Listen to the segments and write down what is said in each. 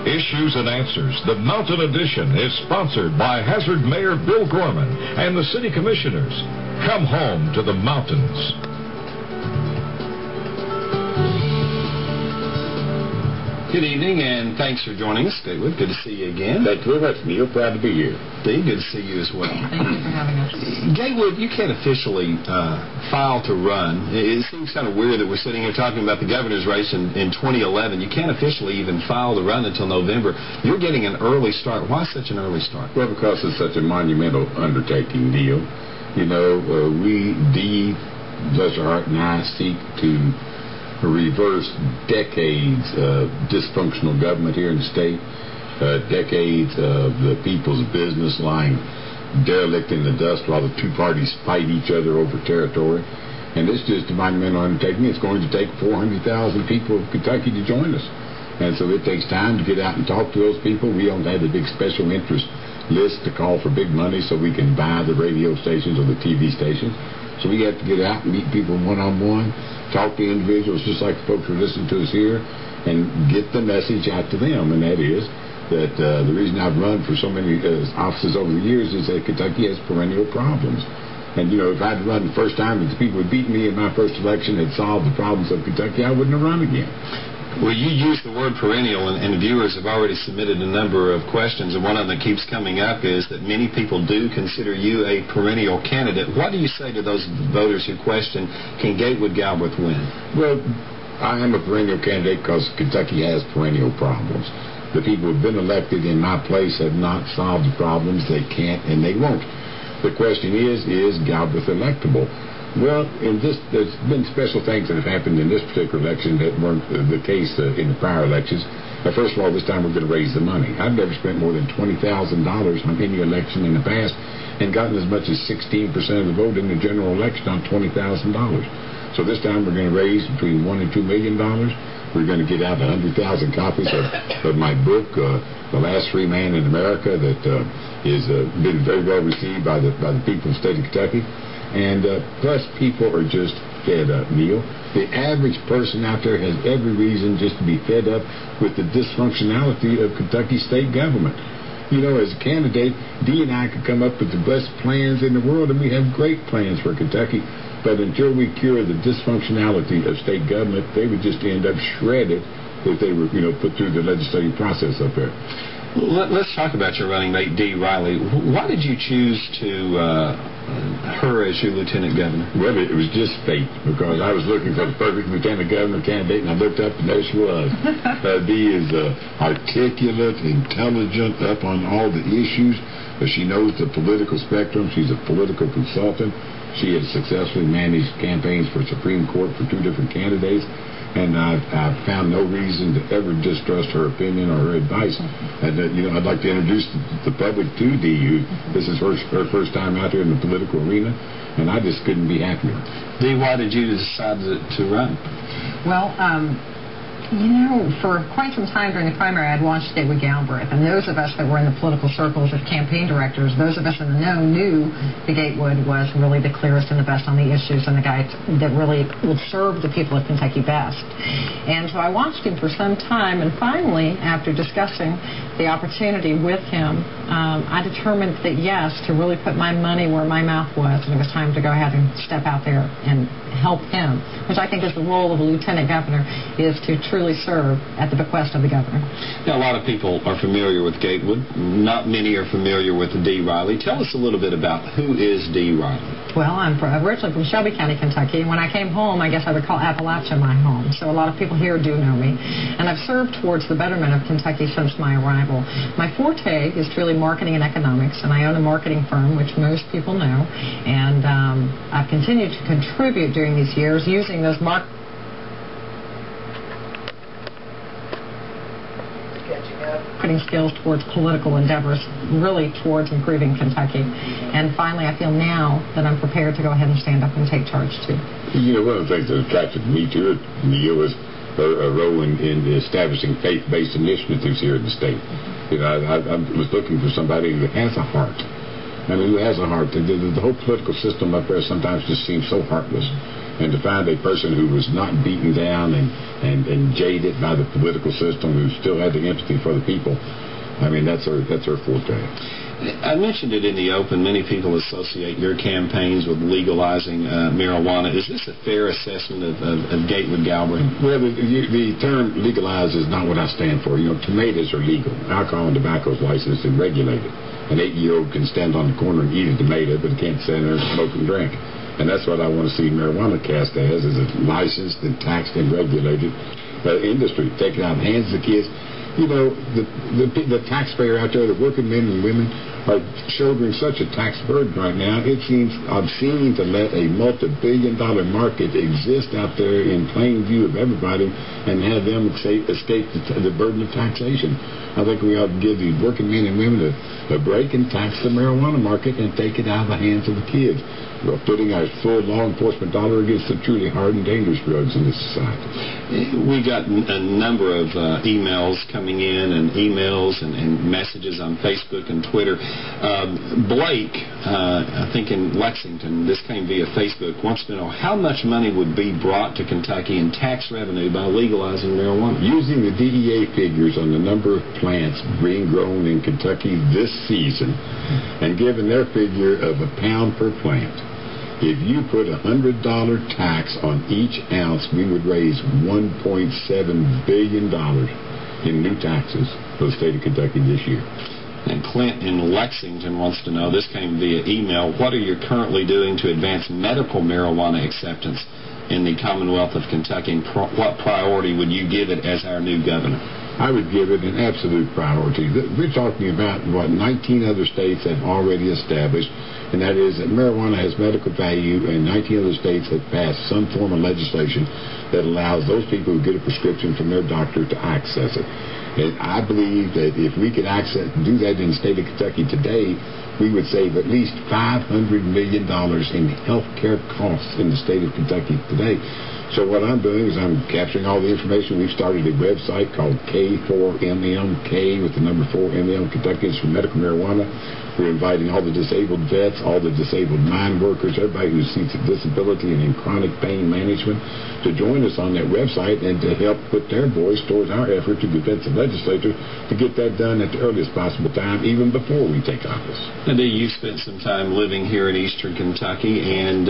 Issues and Answers, the Mountain Edition, is sponsored by Hazard Mayor Bill Gorman and the City Commissioners. Come home to the mountains. Good evening, and thanks for joining us, Gatewood. Good to see you again. Thank you very much, Neil. Proud to be here. Steve, good to see you as well. Thank you for having us. Gatewood, you can't officially file to run. It seems kind of weird that we're sitting here talking about the governor's race in 2011. You can't officially even file to run until November. You're getting an early start. Why such an early start? Well, because it's such a monumental undertaking, Neil. You know, we, bless our heart, and I seek to reverse decades of dysfunctional government here in the state, decades of the people's business lying derelict in the dust while the two parties fight each other over territory. And it's just a monumental undertaking. It's going to take 400,000 people of Kentucky to join us. And so it takes time to get out and talk to those people. We don't have the big special interest list to call for big money so we can buy the radio stations or the TV stations. So we have to get out and meet people one-on-one, talk to individuals just like the folks who are listening to us here, and get the message out to them. And that is that the reason I've run for so many offices over the years is that Kentucky has perennial problems. And, you know, if I'd run the first time and the people who beat me in my first election had solved the problems of Kentucky, I wouldn't have run again. Well, you use the word perennial, and viewers have already submitted a number of questions, and one of them that keeps coming up is that many people do consider you a perennial candidate. What do you say to those voters who question, can Gatewood Galbraith win? Well, I am a perennial candidate because Kentucky has perennial problems. The people who have been elected in my place have not solved the problems. They can't and they won't. The question is Galbraith electable? Well, there's been special things that have happened in this particular election that weren't the case in the prior elections. First of all, this time we're going to raise the money. I've never spent more than $20,000 on any election in the past and gotten as much as 16% of the vote in the general election on $20,000. So this time we're going to raise between $1 and $2 million. We're going to get out 100,000 copies of my book, The Last Free Man in America, that has been very well received by the people of the state of Kentucky. And plus, people are just fed up, Neil. The average person out there has every reason just to be fed up with the dysfunctionality of Kentucky state government. You know, as a candidate, Dee and I could come up with the best plans in the world, and we have great plans for Kentucky. But until we cure the dysfunctionality of state government, they would just end up shredded if they were, you know, put through the legislative process up there. Let's talk about your running mate, Dee Riley. Why did you choose her as your lieutenant governor? Well, it was just fate, because I was looking for the perfect lieutenant governor candidate, and I looked up, and there she was. Dee is articulate, intelligent, up on all the issues. She knows the political spectrum. She's a political consultant. She has successfully managed campaigns for Supreme Court for 2 different candidates. And I've found no reason to ever distrust her opinion or her advice. And, you know, I'd like to introduce the public to Dee. This is her first time out here in the political arena, and I just couldn't be happier. Dee, why did you decide to run? Well, you know, for quite some time during the primary, I'd watched Gatewood Galbraith, and those of us that were in the political circles as campaign directors, those of us in the know knew that Gatewood was really the clearest and the best on the issues and the guy that really would serve the people of Kentucky best. And so I watched him for some time, and finally, after discussing the opportunity with him, I determined that yes, to really put my money where my mouth was, and it was time to go ahead and step out there and help him, which I think is the role of a lieutenant governor, is to truly serve at the bequest of the governor. Now, a lot of people are familiar with Gatewood. Not many are familiar with Dee Riley. Tell us a little bit about who is Dee Riley. Well, I'm originally from Shelby County, Kentucky, and when I came home, I guess I would call Appalachia my home. So a lot of people here do know me. And I've served towards the betterment of Kentucky since my arrival. My forte is truly marketing and economics, and I own a marketing firm, which most people know. And I've continued to contribute during these years using those marketing skills towards political endeavors, really towards improving Kentucky. And finally, I feel now that I'm prepared to go ahead and stand up and take charge, too. You know, one of the things that attracted me to it, Neil, was a role in establishing faith-based initiatives here in the state. You know, I was looking for somebody who has a heart. I mean, who has a heart. The whole political system up there sometimes just seems so heartless. And to find a person who was not beaten down and jaded by the political system, who still had the empathy for the people, I mean, that's her forte. I mentioned it in the open. Many people associate your campaigns with legalizing marijuana. Is this a fair assessment of Gatewood Galbraith? Well, the term legalized is not what I stand for. You know, tomatoes are legal. Alcohol and tobacco is licensed and regulated. An 8-year-old can stand on the corner and eat a tomato, but can't stand there and smoke and drink. And that's what I want to see marijuana cast as, is a licensed and taxed and regulated industry, taken out of the hands of the kids. You know, the taxpayer out there, the working men and women, are shouldering such a tax burden right now. It seems obscene to let a multi-billion-dollar market exist out there in plain view of everybody and have them escape the burden of taxation. I think we ought to give the working men and women a break and tax the marijuana market and take it out of the hands of the kids. We're putting our full law enforcement dollar against the truly hard and dangerous drugs in this society. We got a number of emails coming in, and emails and messages on Facebook and Twitter. Blake, I think in Lexington, this came via Facebook, wants to know how much money would be brought to Kentucky in tax revenue by legalizing marijuana. Using the DEA figures on the number of plants being grown in Kentucky this season, and given their figure of a pound per plant, if you put a $100 tax on each ounce, we would raise $1.7 billion in new taxes for the state of Kentucky this year. And Clint in Lexington wants to know, this came via email, what are you currently doing to advance medical marijuana acceptance in the Commonwealth of Kentucky, and what priority would you give it as our new governor? I would give it an absolute priority. We're talking about what 19 other states have already established, and that is that marijuana has medical value, and 19 other states have passed some form of legislation that allows those people who get a prescription from their doctor to access it. And I believe that if we could do that in the state of Kentucky today, we would save at least $500 million in health care costs in the state of Kentucky today. So what I'm doing is I'm capturing all the information. We've started a website called K4MM, K with the number 4MM, Kentucky is for medical marijuana. We're inviting all the disabled vets, all the disabled mine workers, everybody who seeks a disability and in chronic pain management to join us on that website and to help put their voice towards our effort to convince the legislature to get that done at the earliest possible time, even before we take office. Now, you spent some time living here in eastern Kentucky, and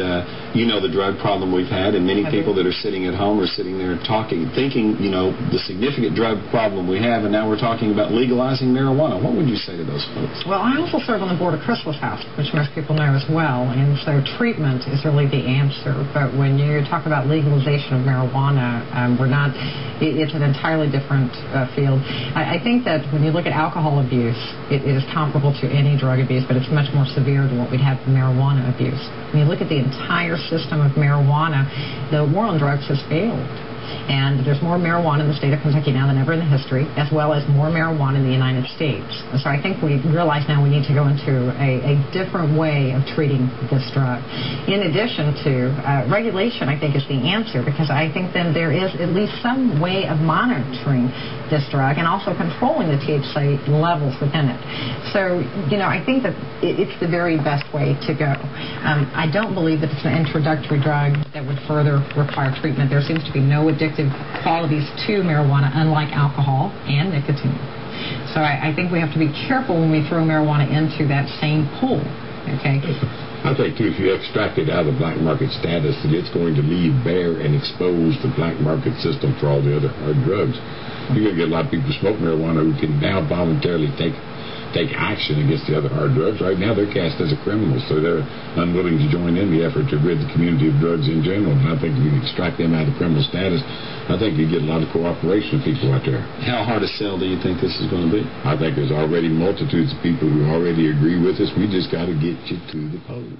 you know the drug problem we've had, and many people that are sitting at home are sitting there talking, thinking, you know, the significant drug problem we have, and now we're talking about legalizing marijuana. What would you say to those folks? Well, I also serve on the board of Chrysalis House, which most people know as well, and so treatment is really the answer. But when you talk about legalization of marijuana, it's an entirely different field. I think that when you look at alcohol abuse, it is comparable to any drug abuse, but it's much more severe than what we'd have for marijuana abuse. When you look at the entire system of marijuana, the war on drugs has failed. And there's more marijuana in the state of Kentucky now than ever in the history, as well as more marijuana in the United States. And so I think we realize now we need to go into a different way of treating this drug. In addition to regulation, I think, is the answer, because I think then there is at least some way of monitoring this drug and also controlling the THC levels within it. So, you know, I think that it's the very best way to go. I don't believe that it's an introductory drug that would further require treatment. There seems to be no addictive qualities to marijuana, unlike alcohol and nicotine. So I think we have to be careful when we throw marijuana into that same pool. Okay. I think, too, if you extract it out of the black market status, that it's going to leave bare and expose the black market system for all the other hard drugs. You're going to get a lot of people who smoke marijuana who can now voluntarily take action against the other hard drugs. Right now, they're cast as a criminal, so they're unwilling to join in the effort to rid the community of drugs in general. And I think if you extract them out of criminal status, I think you get a lot of cooperation of people out there. How hard a sell do you think this is going to be? I think there's already multitudes of people who already agree with us. We just got to get you to the polls.